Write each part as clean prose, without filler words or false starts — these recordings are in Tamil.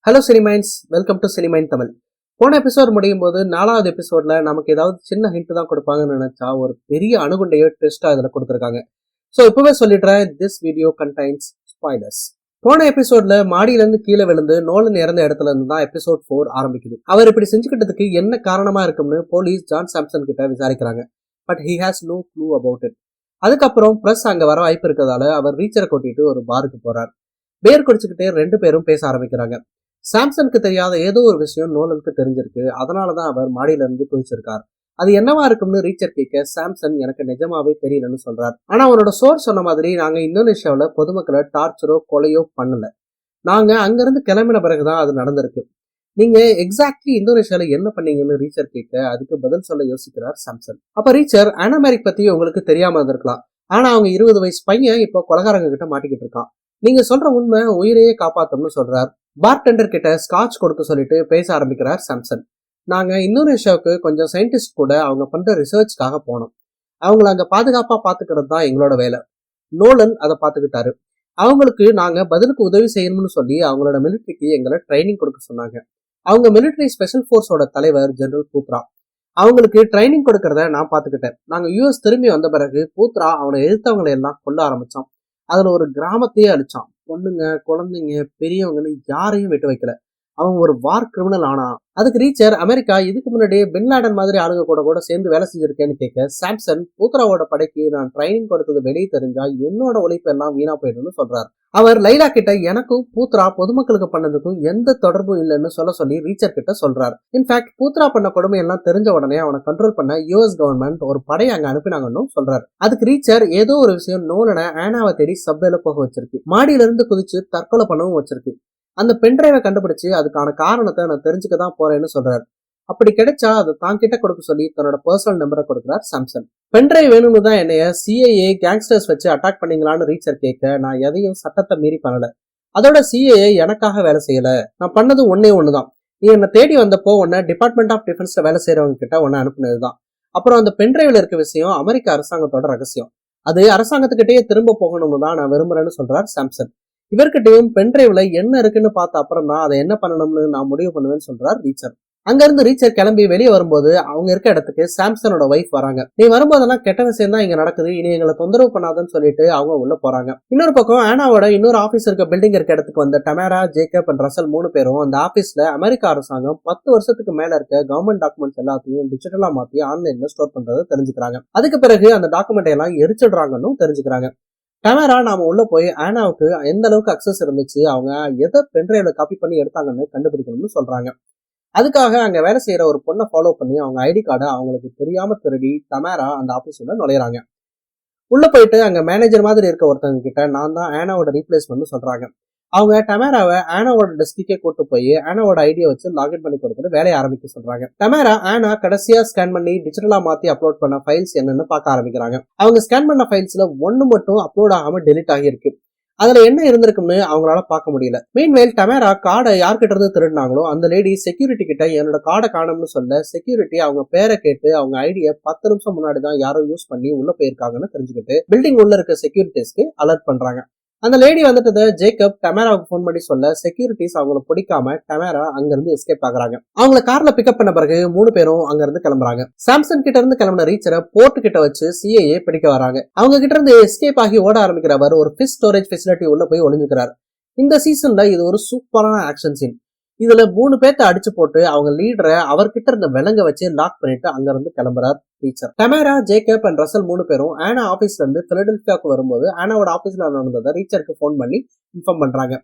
Hello Cinemines, welcome to Cinemine Tamil. போன எபிசோட் முடியும் போது 4வது எபிசோட்ல நமக்கு ஏதாவது சின்ன ஹிண்ட் தான் கொடுப்பாங்கன்னு நினைச்சா ஒரு பெரிய அணுகுண்டையோ ட்விஸ்டா இதுல கொடுத்துருக்காங்க. ஸோ இப்பவே சொல்லிடுறேன், திஸ் வீடியோ கண்டைன்ஸ் ஸ்பாய்லர்ஸ். போன எபிசோட்ல மாடியில இருந்து கீழே விழுந்து நோலன் இறந்த இடத்துல இருந்து தான் எபிசோட் 4 ஆரம்பிக்குது. அவர் இப்படி செஞ்சுக்கிட்டதுக்கு என்ன காரணமா இருக்கும்னு போலீஸ் ஜான் சாம்சன் கிட்ட விசாரிக்கிறாங்க. But he has no clue about it. அதுக்கப்புறம் பிரஸ் அங்க வர வாய்ப்பு இருக்கிறதால அவர் ரீச்சரை கூட்டிட்டு ஒரு பாருக்கு போறார். பேர் குடிச்சுக்கிட்டே 2 பேரும் பேச ஆரம்பிக்கிறாங்க. சாம்சனுக்கு தெரியாத ஏதோ ஒரு விஷயம் நோலனுக்கு தெரிஞ்சிருக்கு. அதனாலதான் அவர் மாடியில இருந்து குதிச்சிருக்கார். அது என்னவா இருக்கும்னு ரீச்சர் கேட்க சாம்சன் எனக்கு நிஜமாவே தெரியலன்னு சொல்றார். ஆனா அவனோட சோர்ஸ் சொன்ன மாதிரி நாங்க இந்தோனேஷியாவில பொதுமக்களை டார்ச்சரோ கொலையோ பண்ணல. நாங்க அங்கிருந்து கிளம்பின பிறகுதான் அது நடந்திருக்கு. நீங்க எக்ஸாக்ட்லி இந்தோனேஷியால என்ன பண்ணீங்கன்னு ரீச்சர் கேட்க அதுக்கு பதில் சொல்ல யோசிக்கிறார் சாம்சன். அப்ப ரீச்சர் அனமேரிக் பத்தி உங்களுக்கு தெரியாம இருந்திருக்கலாம். ஆனா அவங்க 20 வயசு பையன் இப்போ கொலகாரங்க கிட்ட மாட்டிக்கிட்டு இருக்கான். நீங்க சொல்ற உண்மை உயிரையே காப்பாத்தும்னு சொல்றார். பார்டெண்டர் கிட்ட ஸ்காட்ச் கொடுக்க சொல்லிட்டு பேச ஆரம்பிக்கிறார் சாம்சன். நாங்க இந்தோனேஷியாவுக்கு கொஞ்சம் சயின்டிஸ்ட் கூட அவங்க பண்ற ரிசர்ச்காக போனோம். அவங்கள அங்க பாதுகாப்பா பாத்துக்கிறது தான் எங்களோட வேலை. நோலன் அதை பாத்துக்கிட்டாரு. அவங்களுக்கு நாங்க பதிலுக்கு உதவி செய்யணும்னு சொல்லி அவங்களோட மிலிட்டரிக்கு எங்களை ட்ரைனிங் கொடுக்க சொன்னாங்க. அவங்க மிலிட்டரி ஸ்பெஷல் போர்ஸோட தலைவர் ஜெனரல் பூத்ரா. அவங்களுக்கு ட்ரைனிங் கொடுக்கறத நான் பாத்துக்கிட்டேன். நாங்க யூஎஸ் திரும்பி வந்த பிறகு பூத்ரா அவனை எதிர்த்தவங்களை எல்லாம் கொல்ல ஆரம்பிச்சான். அதுல ஒரு கிராமத்தையே அழிச்சான். பொண்ணுங்க, குழந்தைங்க, பெரியவங்கன்னு யாரையும் விட்டு வைக்கல. அவன் ஒரு வார் கிரிமினல் ஆனா. அதுக்கு ரீச்சர் அமெரிக்கா இதுக்கு முன்னாடியே பின் லாடன் மாதிரி ஆளுங்க கூட சேர்ந்து வேலை செஞ்சிருக்கேன்னு கேட்க சாம்சன் பூத்ராவோட படைக்கு நான் ட்ரைனிங் கொடுத்தது வெளியே தெரிஞ்சா என்னோட உழைப்பு எல்லாம் வீணா போயிடும்னு சொல்றாரு. அவர் லைலா கிட்ட எனக்கும் பூத்ரா பொதுமக்களுக்கு பண்ணதுக்கும் எந்த தொடர்பும் இல்லைன்னு சொல்லி ரீச்சர் கிட்ட சொல்றாரு. இன்ஃபேக்ட் பூத்ரா பண்ண கொடுமை எல்லாம் தெரிஞ்ச உடனே அவனை கண்ட்ரோல் பண்ண யூஎஸ் கவர்மெண்ட் ஒரு படையை அங்க அனுப்பினாங்கன்னு சொல்றாரு. அதுக்கு ரீச்சர் ஏதோ ஒரு விஷயம் நோலனை ஆனாவை தேடி சப்வேல போக வச்சிருக்கு. மாடியில இருந்து குதிச்சு தற்கொலை பண்ணவும் வச்சிருக்கு. அந்த பென்டிரைவை கண்டுபிடிச்சு அதுக்கான காரணத்தை நான் தெரிஞ்சுக்கதான் போறேன்னு சொல்றாரு. அப்படி கிடைச்சா அதை தான் கிட்ட கொடுக்க சொல்லி தன்னோட பர்சனல் நம்பரை கொடுக்கிறார் சாம்சன். பென்டிரைவ் வேணும்னு தான் என்னைய சிஐஏ கேங்ஸ்டர்ஸ் வச்சு அட்டாக் பண்ணீங்களான்னு ரீச்சர் கேட்க நான் எதையும் சட்டத்தை மீறி பண்ணல. அதோட சிஐஏ எனக்காக வேலை செய்யல. நான் பண்ணது ஒன்னே ஒண்ணுதான். நீ என்னை தேடி வந்தப்போ உன்ன டிபார்ட்மெண்ட் ஆஃப் டிஃபென்ஸ்ல வேலை செய்யறவங்க கிட்ட உன்னை அனுப்புனதுதான். அப்புறம் அந்த பென்டிரைவ்ல இருக்க விஷயம் அமெரிக்க அரசாங்கத்தோட ரகசியம். அது அரசாங்கத்துக்கிட்டே திரும்ப போகணும்னு தான் நான் விரும்புறேன்னு சொல்றார் சாம்சன். இவர்கிட்டயும் பென்டிரைவ்ல என்ன இருக்குன்னு பார்த்த அப்புறம் தான் அதை என்ன பண்ணணும்னு நான் முடிவு பண்ணுவேன்னு சொல்றார் ரீச்சர். அங்க இருந்து ரீச்சர் கிளம்பி வெளியே வரும்போது அவங்க இருக்க இடத்துக்கு சாம்சனோட வைஃப் வராங்க. நீ வரும்போதெல்லாம் கெட்ட விஷயம் தான் இங்க நடக்குது, இனி எங்களை தொந்தரவு பண்ணாதுன்னு சொல்லிட்டு அவங்க உள்ள போறாங்க. இன்னொரு பக்கம் ஆனாவோட இன்னொரு ஆபீஸ் இருக்க பில்டிங் இருக்க இடத்துக்கு வந்த டமேரா, ஜேக்கப் அண்ட் ரசல் 3 பேரும் அந்த ஆபீஸ்ல அமெரிக்க அரசாங்கம் 10 வருஷத்துக்கு மேல இருக்க கவர்மெண்ட் டாக்குமெண்ட்ஸ் எல்லாத்தையும் டிஜிட்டலா மாத்தி ஆன்லைன்ல ஸ்டோர் பண்றதை தெரிஞ்சுக்கிறாங்க. அதுக்கு பிறகு அந்த டாக்குமெண்ட் எல்லாம் எரிச்சிடுறாங்கன்னு தெரிஞ்சுக்கிறாங்க. டமேரா நாம உள்ள போய் ஆனாவுக்கு எந்த அளவுக்கு அக்சஸ் இருந்துச்சு, அவங்க எதை பென்டிரைவ்ல காப்பி பண்ணி எடுத்தாங்கன்னு கண்டுபிடிக்கணும்னு சொல்றாங்க. அதுக்காக அங்க வேலை செய்யற ஒரு பொண்ணை ஃபாலோ பண்ணி அவங்க ஐடி கார்டை அவங்களுக்கு தெரியாம திருடி டமேரா அந்த ஆபீஸ் உள்ள நுழையறாங்க. உள்ள போயிட்டு அங்க மேனேஜர் மாதிரி இருக்க ஒருத்தவங்க கிட்ட நான் தான் ஆனாவோட ரீப்ளேஸ்மெண்ட் சொல்றாங்க. அவங்க டமேராவை ஆனாவோட டெஸ்கே கூட்டு போய் ஆனாவோட ஐடியா வச்சு லாகின் பண்ணி கொடுத்துட்டு வேலையை ஆரம்பிக்க சொல்றாங்க. டமேரா ஆனா கடைசியா ஸ்கேன் பண்ணி டிஜிட்டலா மாத்தி அப்லோட் பண்ண ஃபைல்ஸ் என்னன்னு பார்க்க ஆரம்பிக்கிறாங்க. அவங்க ஸ்கேன் பண்ண ஃபைல்ஸ்ல ஒன்னு மட்டும் அப்லோட் ஆகாம டெலிட் ஆகியிருக்கு. அதுல என்ன இருந்திருக்குன்னு அவங்களால பார்க்க முடியல. மீன்வேல் டமேரா கார்டை யார்கிட்ட இருந்து திருடினாங்களோ அந்த லேடி செக்யூரிட்டி கிட்ட என்னோட கார்டை காணும்னு சொல்ல செக்யூரிட்டி அவங்க பேரை கேட்டு அவங்க ஐடியா 10 நிமிஷம் முன்னாடி தான் யாரோ யூஸ் பண்ணி உள்ள போயிருக்காங்கன்னு தெரிஞ்சுக்கிட்டு பில்டிங் உள்ள இருக்க செக்யூரிட்டிஸ்க்கு அலர்ட் பண்றாங்க. அந்த லேடி வந்துட்டு ஜேக்கப் டமேராவுக்கு போன் பண்ணி சொல்ல செக்யூரிட்டிஸ் அவங்கள பிடிக்காம டமேரா அங்க இருந்து எஸ்கேப் ஆகுறாங்க. அவங்கள கார்ல பிக்கப் பண்ண பிறகு 3 பேரும் அங்க இருந்து கிளம்புறாங்க. சாம்சன் கிட்ட இருந்து கிளம்பின ரீச்சரை போர்ட் கிட்ட வச்சு சிஐஏ பிடிக்க வராங்க. அவங்க கிட்ட இருந்து எஸ்கேப் ஆகி ஓட ஆரம்பிக்கிறவர் ஒரு ஃபிஷ் ஸ்டோரேஜ் ஃபெசிலிட்டி உள்ள போய் ஒளிஞ்சுக்கிறார். இந்த சீசன்ல இது ஒரு சூப்பரான ஆக்ஷன் சீன். இதுல 3 பேர்த்த அடிச்சு போட்டு அவங்க லீடரை அவர்கிட்ட இருந்த விலங்க வச்சு லாக் பண்ணிட்டு அங்க இருந்து கிளம்புறார் ரீச்சர். டமேரா, ஜேக்கப் அண்ட் ரசல் 3 பேரும் ஆனா ஆபீஸ்ல இருந்து பிலடெல்பியாவுக்கு வரும்போது ஆனாவோட ஆபீஸ்ல நடந்ததை ரீச்சருக்கு போன் பண்ணி இன்ஃபார்ம் பண்றாங்க.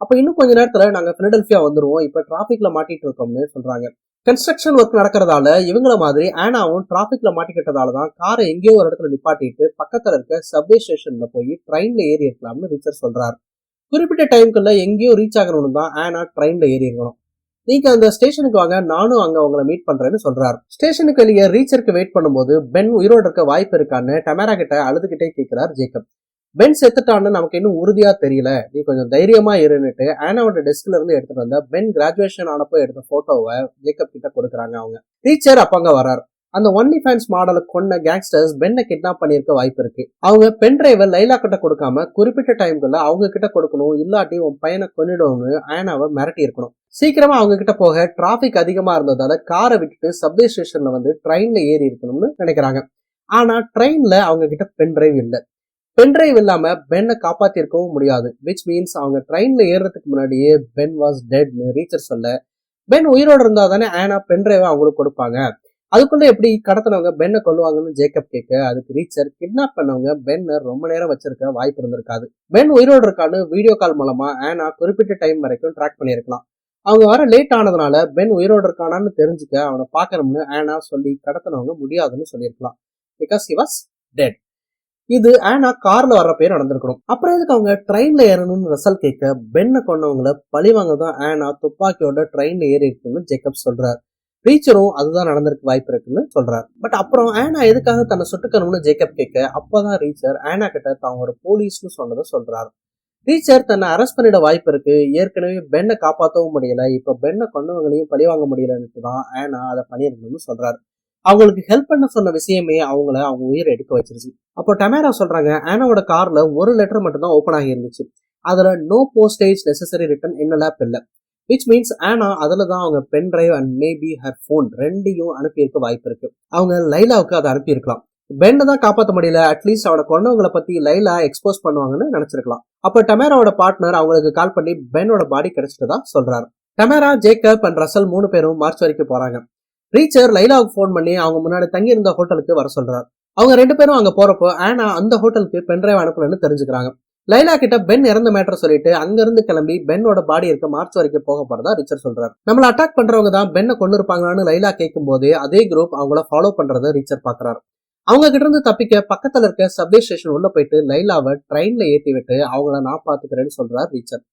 அப்ப இன்னும் கொஞ்ச நேரத்துல நாங்க பிலடெல்பியா வந்துருவோம், இப்ப டிராபிக்ல மாட்டிட்டு இருக்கோம்னு சொல்றாங்க. கன்ஸ்ட்ரக்ஷன் ஒர்க் நடக்கிறதால இவங்கள மாதிரி ஆனாவும் டிராபிக்ல மாட்டிக்கிட்டதாலதான் காரை எங்கேயோ ஒரு இடத்துல நிப்பாட்டிட்டு பக்கத்துல இருக்க சப்வே ஸ்டேஷன்ல போய் ட்ரெயின்ல ஏறி இருக்கலாம்னு ரீச்சர் சொல்றாரு. குறிப்பிட்ட டைமுக்குள்ள எங்கேயோ ரீச் ஆகணும்னு தான் ஆனா ட்ரெயின்ல ஏறி இருக்கணும். நீங்க அந்த ஸ்டேஷனுக்கு வாங்க, நானும் அங்க உங்களை மீட் பண்றேன்னு சொல்றாரு. ஸ்டேஷனுக்கு வெளியே ரீச்சருக்கு வெயிட் பண்ணும்போது பென் உயிரோடு இருக்க வாய்ப்பு இருக்கான்னு டமேரா கிட்ட அழுதுகிட்டே கேட்கிறார் ஜேக்கப். பென் செத்துட்டான்னு நமக்கு இன்னும் உறுதியா தெரியல, நீ கொஞ்சம் தைரியமா இருந்துட்டு ஆனாவோட டெஸ்க்ல இருந்து எடுத்துட்டு வந்த பென் கிராஜுவேஷன் ஆனப்போ எடுத்த போட்டோவை ஜேக்கப் கிட்ட கொடுக்குறாங்க அவங்க. ரீச்சர் அப்ப அங்க வராரு. அந்த ஒன்லி ஃபேன்ஸ் மாடலை கொண்ட கேங்ஸ்டர்ஸ் பென்னை கிட்னாப் பண்ணிருக்க வாய்ப்பு இருக்கு. அவங்க பென் டிரைவை லைலா கிட்ட கொடுக்காம குறிப்பிட்ட டைம்குள்ள அவங்க கிட்ட கொடுக்கணும், இல்லாட்டி உன் பையனை கொன்னிடுவோம்னு ஆனாவை மிரட்டி இருக்கணும். சீக்கிரமா அவங்க கிட்ட போக டிராபிக் அதிகமா இருந்ததால காரை விட்டுட்டு சப்வே ஸ்டேஷன்ல வந்து ட்ரெயின்ல ஏறி இருக்கணும்னு நினைக்கிறாங்க. ஆனா ட்ரெயின்ல அவங்க கிட்ட பென் டிரைவ் இல்ல. பென் டிரைவ் இல்லாம பென்னை காப்பாத்திருக்கவும் முடியாது. விச் மீன்ஸ் அவங்க ட்ரெயின்ல ஏறதுக்கு முன்னாடியே பென் வாஸ் டெட்னு ரீச்சர் சொல்ல, பென் உயிரோட இருந்தா தானே ஆனா பென் டிரைவை அவங்களுக்கு கொடுப்பாங்க, அதுக்குள்ள எப்படி கடத்தினவங்க பென்னை கொல்லுவாங்கன்னு ஜேக்கப் கேட்க, அதுக்கு ரீச்சர் கிட்னாப் பண்ணவங்க பென்னை ரொம்ப நேரம் வச்சிருக்க வாய்ப்பு இருந்திருக்காது. பென் உயிரோடு இருக்கான்னு வீடியோ கால் மூலமா ஆனா குறிப்பிட்ட டைம் வரைக்கும் ட்ராக் பண்ணியிருக்கலாம். அவங்க வர லேட் ஆனதுனால பென் உயிரோடு இருக்கானான்னு தெரிஞ்சுக்க அவனை பாக்கணும்னு ஆனா சொல்லி கடத்தினவங்க முடியாதுன்னு சொல்லியிருக்கலாம். Because he was dead. இது ஆனா கார்ல வர்றப்பே நடந்திருக்கணும். அப்புறம் எதுக்கு அவங்க ட்ரெயின்ல ஏறணும்னு ரசல் கேட்க, பென்னை கொண்டவங்களை பழிவாங்க தான் ஆனா துப்பாக்கியோட ட்ரெயின்ல ஏறி இருக்குன்னு ஜேக்கப் சொல்றாரு. ரீச்சரும் அதுதான் நடந்திருக்க வாய்ப்பு இருக்குன்னு சொல்றாரு. பட் அப்புறம் ஆனா எதுக்காக தன்னை சுட்டுக்கணும்னு ஜேக்கப் கேட்க, அப்பதான் ரீச்சர் ஆனா கிட்ட தான் ஒரு போலீஸ்னு சொன்னதை சொல்றாரு. ரீச்சர் தன்னை அரெஸ்ட் பண்ணிட வாய்ப்பு இருக்கு, ஏற்கனவே பென்னை காப்பாற்றவும் முடியல, இப்ப பென்னை கொண்டவங்களையும் பழிவாங்க முடியலன்னு தான் ஆனா அதை பண்ணிருக்கணும்னு சொல்றாரு. அவங்களுக்கு ஹெல்ப் பண்ண சொன்ன விஷயமே அவங்கள அவங்க உயிரை எடுக்க வச்சிருச்சு. அப்போ டமேரா சொல்றாங்க, ஆனாவோட கார்ல ஒரு லெட்டர் மட்டும் தான் ஓப்பன் ஆகி இருந்துச்சு, அதுல no postage necessary written in lap இல்ல. விச் மீன்ஸ் ஆனா அதுல தான் அவங்க pen drive and maybe her phone ரெண்டையும் அனுப்பியிருக்க வாய்ப்பு இருக்கு. அவங்க லைலாவுக்கு அதை அனுப்பியிருக்கலாம். பென்னை தான் காப்பாற்ற முடியல, அட்லீஸ்ட் அவட கொண்டவங்களை பத்தி லைலா எக்ஸ்போஸ் பண்ணுவாங்கன்னு நினைச்சிருக்கலாம். அப்ப டமேராவோட பார்ட்னர் அவங்களுக்கு கால் பண்ணி பென்னோட பாடி கிடைச்சிட்டதா சொல்றாரு. டமேரா, ஜேக்கப் அண்ட் ரசல் 3 பேரும் மார்ச் வரைக்கும் போறாங்க. ரீச்சர் லைலாவுக்கு போன் பண்ணி அவங்க முன்னாடி தங்கி இருந்த ஹோட்டலுக்கு வர சொல்றாரு. அவங்க 2 பேரும் அங்க போறப்போ ஆனா அந்த ஹோட்டலுக்கு பென் டிரைவ் அனுப்பலன்னு தெரிஞ்சுக்கிறாங்க. லைலா கிட்ட பென் இறந்த மேட்டர் சொல்லிட்டு அங்க இருந்து கிளம்பி பென்னோட பாடி இருக்க மார்ச் வரைக்கும் போக போறதா ரிச்சர் சொல்றாரு. நம்மள அட்டாக் பண்றவங்க தான் பென்னை கொண்டு இருப்பாங்களான்னு லைலா கேட்கும் போதே அதே குரூப் அவங்கள ஃபாலோ பண்றத ரிச்சர் பாக்குறாரு. அவங்க கிட்ட இருந்து தப்பிக்க பக்கத்துல இருக்க சப்வே ஸ்டேஷன் உள்ள போயிட்டு லைலாவை ட்ரெயின்ல ஏத்தி விட்டு அவங்கள நான் பாத்துக்கிறேன்னு சொல்றாரு ரிச்சர்.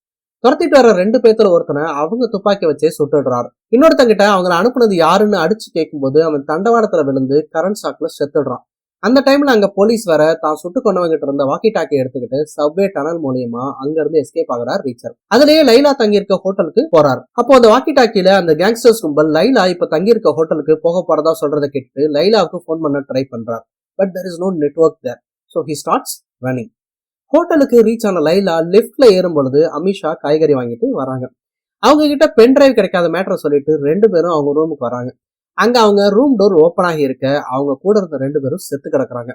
துரத்திட்டு வர 2 பேத்துல ஒருத்தனை அவங்க துப்பாக்கி வச்சே சுட்டுடுறாரு. இன்னொருத்தங்கிட்ட அவங்களை அனுப்புனது யாருன்னு அடிச்சு கேட்கும்போது அவன் தண்டவாளத்துல விழுந்து கரண்ட் ஷாக்ல செத்துடுறான். அந்த டைம்ல அங்க போலீஸ் வர தான் சுட்டு கொண்டவங்கிட்ட இருந்த வாக்கி டாக்கி எடுத்துக்கிட்டு சப்வே டனல் மூலியமா அங்க இருந்து எஸ்கேப் ஆகிறார் ரீச்சர். அதுலயே லைலா தங்கியிருக்க ஹோட்டலுக்கு போறாரு. அப்போ அந்த வாக்கி டாக்கில அந்த கேங்ஸ்டர்ஸ் கும்பல் லைலா இப்ப தங்கியிருக்க ஹோட்டலுக்கு போக போறதா சொல்றதை கேட்டு லைலாவுக்கு போன் பண்ண ட்ரை பண்றார். But there is no network there. So he starts running. ஹோட்டலுக்கு ரீச் ஆன லைலா லிப்ட்ல ஏறும் பொழுது அமிஷா காய்கறி வாங்கிட்டு வராங்க. அவங்க கிட்ட பென் டிரைவ் கிடைக்காத மேட்டரை சொல்லிட்டு 2 பேரும் அவங்க ரூமுக்கு வராங்க. அங்க அவங்க ரூம் டோர் ஓப்பன் ஆகி இருக்க அவங்க கூட இருந்த 2 பேரும் செத்து கிடக்குறாங்க.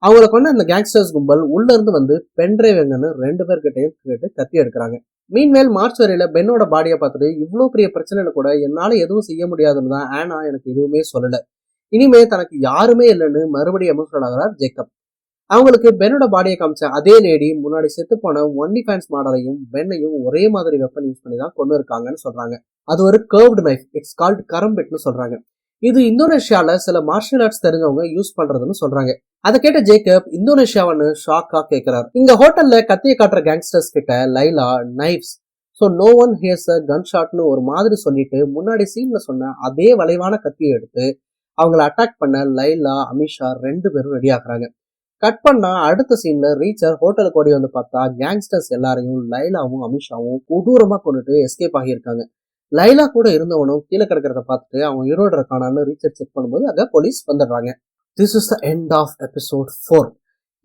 அவங்களை கொண்டு அந்த கேங்ஸ்டர்ஸ் கும்பல் உள்ள இருந்து வந்து பென் டிரைவ் எங்கன்னு 2 பேர்கிட்டையும் கேட்டு கத்தி எடுக்கிறாங்க. மீன்மேல் மார்ச் வரையில பென்னோட பாடியை பார்த்துட்டு இவ்வளவு பெரிய பிரச்சனையில கூட என்னால எதுவும் செய்ய முடியாதுன்னு தான் ஆனா எனக்கு எதுவுமே சொல்லல, இனிமே தனக்கு யாருமே இல்லைன்னு மறுபடியும் எமோஷனல் ஆகிறார் ஜேக்கப். அவங்களுக்கு பென்னோட பாடியை காமிச்ச அதே லேடி முன்னாடி செத்து போன ஒன்லி ஃபேன்ஸ் மாடலையும் பென்னையும் ஒரே மாதிரி வெப்பன் யூஸ் பண்ணி தான் கொண்டு இருக்காங்கன்னு சொல்றாங்க. அது ஒரு கர்வ்டு நைஃப், இட்ஸ் கால்ட் கரம்பிட்னு சொல்றாங்க. இது இந்தோனேஷியால சில மார்ஷியல் ஆர்ட்ஸ் தெரிஞ்சவங்க யூஸ் பண்றதுன்னு சொல்றாங்க. அதை கேட்ட ஜேக்கப் இந்தோனேஷியாவன்னு ஷாக்கா கேட்கிறார். இங்க ஹோட்டல்ல கத்தியை காட்டுற கேங்ஸ்டர்ஸ் கிட்ட Laila knives, so no one hears a gun ஷாட்னு ஒரு மாதிரி சொல்லிட்டு முன்னாடி சீன்ல சொன்ன அதே வளைவான கத்தியை எடுத்து அவங்கள அட்டாக் பண்ண லைலா அமிஷா 2 பேரும் ரெடி ஆகுறாங்க. கட் பண்ணா அடுத்த சீன்ல ரீச்சர் ஹோட்டலுக்கு ஓடி வந்து பார்த்தா கேங்ஸ்டர்ஸ் எல்லாரையும் லைலாவும் அமிஷாவும் கொடூரமா கொண்டுட்டு எஸ்கேப் ஆகியிருக்காங்க. லைலா கூட இருந்தவனும் கீழே கிடக்கிறத பார்த்துட்டு அவன் உயிரோடு இருக்கானான்னு ரீச்சர் செக் பண்ணும்போது அங்க போலீஸ் வந்துடுறாங்க. This is the end of episode 4.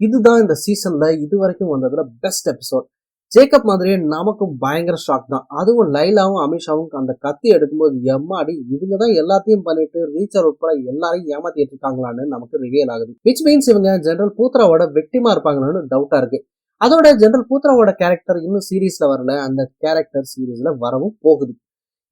இதுதான் இந்த சீசன்ல இது வரைக்கும் வந்ததுல பெஸ்ட் எபிசோட். ஜேக்கப் மாதிரியே நமக்கும் பயங்கர ஷாக் தான். அதுவும் லைலாவும் அமிஷாவும் அந்த கத்தி எடுக்கும்போது எம்மாடி இவங்க தான் எல்லாத்தையும் பண்ணிட்டு ரீச்சர் உட்பட எல்லாரையும் ஏமாத்திட்டு இருக்காங்களான்னு நமக்கு ரிவியல் ஆகுது. விச் மீன்ஸ் இவங்க ஜெனரல் பூத்ராவோட விக்டிமா இருப்பாங்களான்னு டவுட்டா இருக்கு. அதோட ஜெனரல் பூத்ராவோட கேரக்டர் இன்னும் சீரீஸ்ல வரல, அந்த கேரக்டர் சீரீஸ்ல வரவும் போகுது.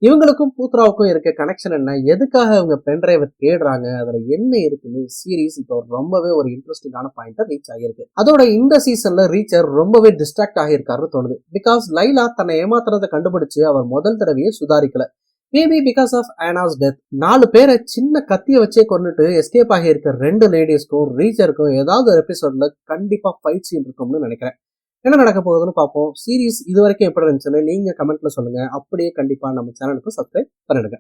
இவங்களுக்கும் பூத்ராவுக்கும் இருக்க கனெக்ஷன் என்ன, எதுக்காக இவங்க பென்டிரைவை தேடுறாங்க, அதுல என்ன இருக்குன்னு சீரீஸ் இப்போ ரொம்பவே ஒரு இன்ட்ரெஸ்டிங்கான பாயிண்ட ரீச் ஆகியிருக்கு. அதோட இந்த சீசன்ல ரீச்சர் ரொம்பவே டிஸ்ட்ராக்ட் ஆகியிருக்காருன்னு தோணுது. பிகாஸ் லைலா தன்னை ஏமாத்துறதை கண்டுபிடிச்சு அவர் முதல் தடவையே சுதாரிக்கல. Maybe because of Anna's death 4 பேரை சின்ன கத்திய வச்சே கொண்டுட்டு எஸ்கேப் ஆகியிருக்க 2 லேடிஸ்க்கும் ரீச்சருக்கும் ஏதாவது ஒரு எபிசோட்ல கண்டிப்பா ஃபைட் சீன் இருக்கும்னு நினைக்கிறேன். என்ன நடக்க போகுதுன்னு பார்ப்போம். சீரீஸ் இது வரைக்கும் எப்படி இருந்துச்சுன்னு நீங்க கமெண்ட்ல சொல்லுங்க. அப்படியே கண்டிப்பா நம்ம சேனலுக்கு சப்ஸ்கிரைப் பண்ணிடுங்க.